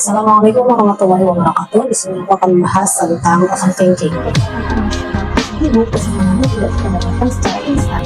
Assalamualaikum warahmatullahi wabarakatuh. Di sini aku akan membahas tentang overthinking. Ibu kesenangannya tidak kita dapatkan secara instan.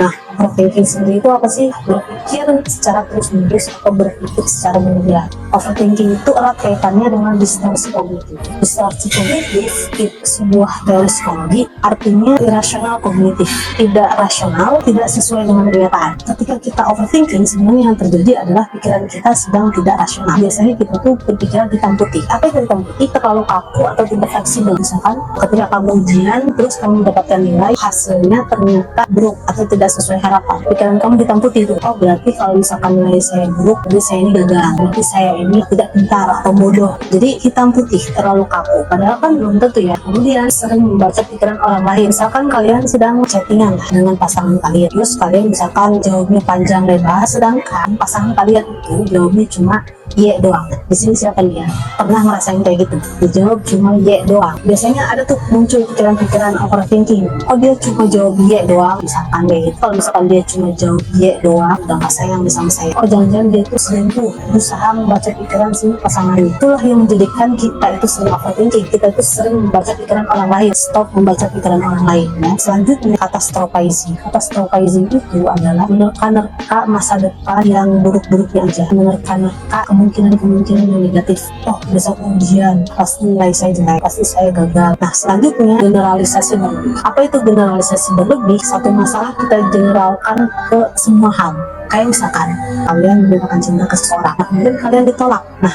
Nah, overthinking sendiri itu apa sih? Berpikir secara terus-menerus atau berpikir secara berlebihan. Overthinking itu erat kaitannya dengan distorsi kognitif. Distorsi kognitif itu sebuah teori psikologi, artinya irasional kognitif, tidak rasional, tidak sesuai dengan kenyataan. Ketika kita overthinking, sebenarnya yang terjadi adalah pikiran kita sedang tidak rasional. Biasanya kita tuh berpikiran hitam putih. Apa itu hitam putih? Terlalu kaku atau tidak fleksibel. Misalkan ketika kamu ujian, terus kamu mendapatkan nilai, hasilnya ternyata buruk atau tidak sesuai harapan. Pikiran kamu hitam putih itu. Oh, berarti kalau misalkan nilai saya buruk, berarti saya ini gagal. Berarti saya ini tidak pintar atau bodoh. Jadi hitam putih, terlalu kaku. Padahal kan belum tentu ya. Kemudian sering membaca pikiran orang lain. Misalkan kalian sedang chattingan dengan pasangan kalian. Terus kalian misalkan jawabnya panjang lebar, sedangkan pasangan kalian itu jawabnya cuma ye doang. Di sini siapa dia? Pernah ngerasain kayak gitu? Dijawab cuma ye doang. Biasanya ada tuh muncul pikiran-pikiran overthinking. Oh, dia cuma jawab ye doang, misalkan kayak gitu. Kalau misalkan dia cuma jawab ye doang, udah gak sayang sama saya. Oh, jangan-jangan dia tuh selingkuh, berusaha membaca pikiran si pasangannya. Itulah yang menjadikan kita itu sering overthinking. Kita itu sering membaca pikiran orang lain. Stop membaca pikiran orang lain. Nah, selanjutnya catastrophizing. Catastrophizing itu adalah menerka-nerka masa depan yang buruk-buruknya aja. Menerka-nerka kemungkinan yang negatif. Oh, besok ujian pasti nilai saya jelek, pasti saya gagal. Nah, selanjutnya generalisasi berlebih. Apa itu generalisasi berlebih? Satu masalah kita generalkan ke semua hal. Kayak misalkan kalian menyatakan cinta ke seseorang, nah, kemudian kalian ditolak. Nah,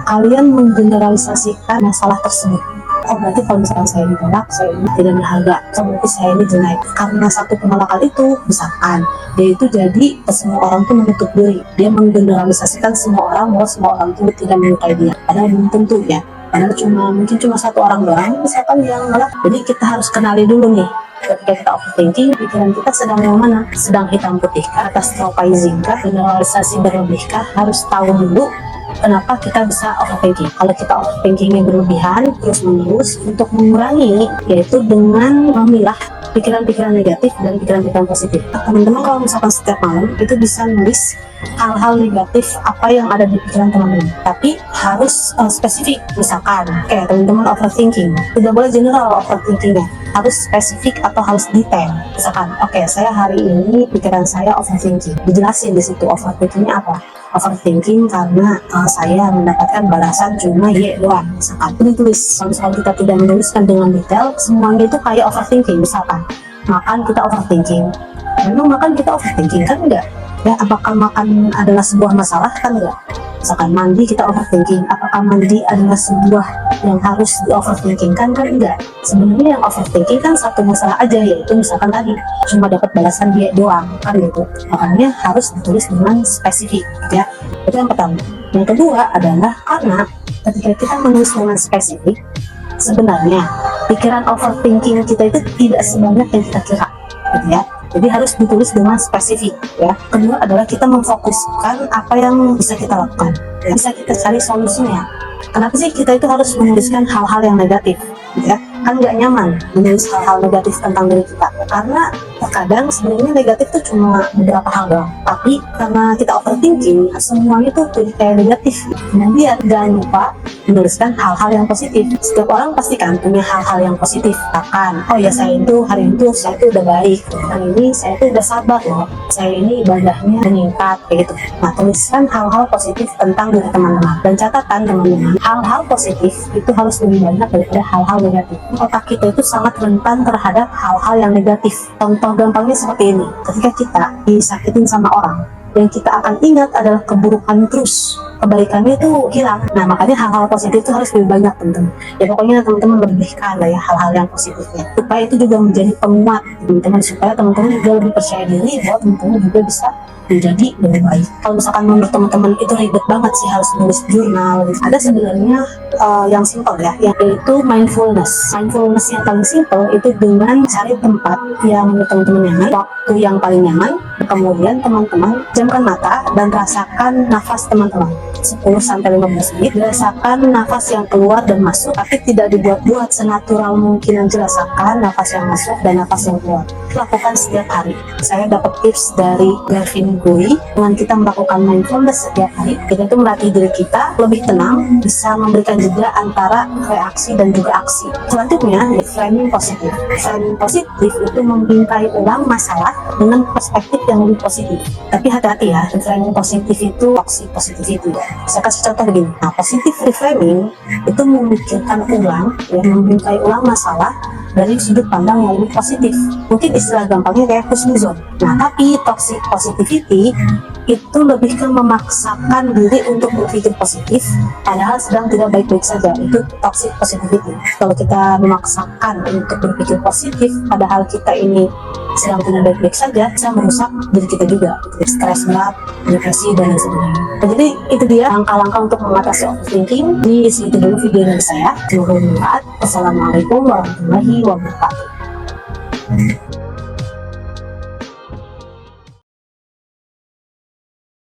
kalian menggeneralisasikan masalah tersebut. Oh, berarti kalau misalkan saya ditolak, saya ini tidak berharga, berarti saya ini jelek. Karena satu penolakan itu, misalkan dia itu jadi semua orang tuh menutup diri. Dia menggeneralisasikan semua orang bahwa semua orang itu tidak menyukai dia. Padahal belum tentu ya. Padahal mungkin cuma satu orang doang misalkan yang nolak. Jadi kita harus kenali dulu nih. Ketika kita overthinking, pikiran kita sedang yang mana? Sedang hitam putih kah? Catastrophizing kah? Generalisasi berlebih kah? Harus tahu dulu kenapa kita bisa overthinking. Kalau kita overthinkingnya berlebihan terus menerus, untuk mengurangi yaitu dengan memilah pikiran-pikiran negatif dan pikiran-pikiran positif. Teman-teman kalau misalkan setiap malam itu bisa nulis hal-hal negatif apa yang ada di pikiran teman-teman, tapi harus spesifik. Misalkan kayak teman-teman overthinking, tidak boleh general overthinkingnya, harus spesifik atau harus detail. Misalkan oke, saya hari ini pikiran saya overthinking, dijelasin di situ overthinkingnya apa. Overthinking karena saya mendapatkan balasan cuma ye doang, misalkan. Ditulis. Kalau misalkan kita tidak menuliskan dengan detail, semuanya itu kayak overthinking. Misalkan makan, kita overthinking. Memang makan kita overthinking kan? Enggak ya. Apakah makan adalah sebuah masalah? Kan enggak. Misalkan mandi, kita overthinking. Apakah mandi adalah sebuah yang harus di overthinking? Kan enggak. Sebenarnya yang overthinking kan satu masalah aja, yaitu misalkan tadi cuma dapat balasan dia doang kan gitu. Makanya harus ditulis dengan spesifik ya. Itu yang pertama. Yang kedua adalah karena ketika kita menulis dengan spesifik, sebenarnya pikiran overthinking kita itu tidak sebanyak yang kita kira gitu ya. Jadi harus ditulis dengan spesifik ya. Kedua adalah kita memfokuskan apa yang bisa kita lakukan ya. Bisa kita cari solusinya. Kenapa sih kita itu harus menuliskan hal-hal yang negatif ya? Kan nggak nyaman menulis hal-hal negatif tentang diri kita, karena terkadang sebenarnya negatif itu cuma beberapa hal doang, tapi karena kita overthinking semuanya tuh jadi kayak negatif. Kemudian jangan lupa menuliskan hal-hal yang positif. Setiap orang pasti kan punya hal-hal yang positif. Akan oh ya, saya itu hari itu saya itu udah baik, hari ini saya itu udah sabar loh, saya ini ibadahnya meningkat kayak gitu. Nah, tuliskan hal-hal positif tentang diri teman-teman, dan catatan teman-teman, hal-hal positif itu harus lebih banyak daripada hal-hal negatif. Otak kita itu sangat rentan terhadap hal-hal yang negatif. Contoh gampangnya seperti ini, ketika kita disakitin sama orang, yang kita akan ingat adalah keburukan terus, kebaikannya itu hilang. Nah, makanya hal-hal positif itu harus lebih banyak teman-teman. Ya pokoknya teman-teman lebihkan lah ya hal-hal yang positifnya, supaya itu juga menjadi penguat teman-teman, supaya teman-teman juga lebih percaya diri bahwa teman-teman juga bisa menjadi lebih baik. Kalau misalkan menurut teman-teman itu ribet banget sih harus nulis jurnal, ada sebenarnya yang simple ya, yaitu mindfulness. Mindfulness yang paling simple itu dengan cari tempat yang menurut teman-teman nyaman, waktu yang paling nyaman, kemudian teman-teman jamkan mata dan rasakan nafas teman-teman 10-15 menit. Rasakan nafas yang keluar dan masuk, tapi tidak dibuat-buat, senatural mungkin aja rasakan nafas yang masuk dan nafas yang keluar. lakukan setiap hari. Saya dapat tips dari Gavin Gui, dengan kita melakukan mindfulness setiap hari, kita itu melatih diri kita lebih tenang, bisa memberikan jeda antara reaksi dan juga aksi. Selanjutnya, reframing positif. Reframing positif itu membingkai ulang masalah dengan perspektif yang lebih positif. Tapi hati-hati ya, reframing positif itu toxic positivity. Saya kasih contoh begini. Nah, positive reframing itu memikirkan ulang, ya, membingkai ulang masalah dari sudut pandang yang lebih positif. Mungkin istilah gampangnya kayak husnuzon. Nah, tapi toxic positivity itu lebih ke memaksakan diri untuk berpikir positif padahal sedang tidak baik-baik saja. Itu toxic positivity. Kalau kita memaksakan untuk berpikir positif padahal kita ini sedang tidak baik-baik saja, bisa merusak diri kita juga, stres berat, depresi, dan lain sebagainya. Nah, jadi itu dia langkah-langkah untuk mengatasi overthinking. Di segitu dulu video dari saya. Semoga bermanfaat. Wassalamualaikum warahmatullahi wabarakatuh.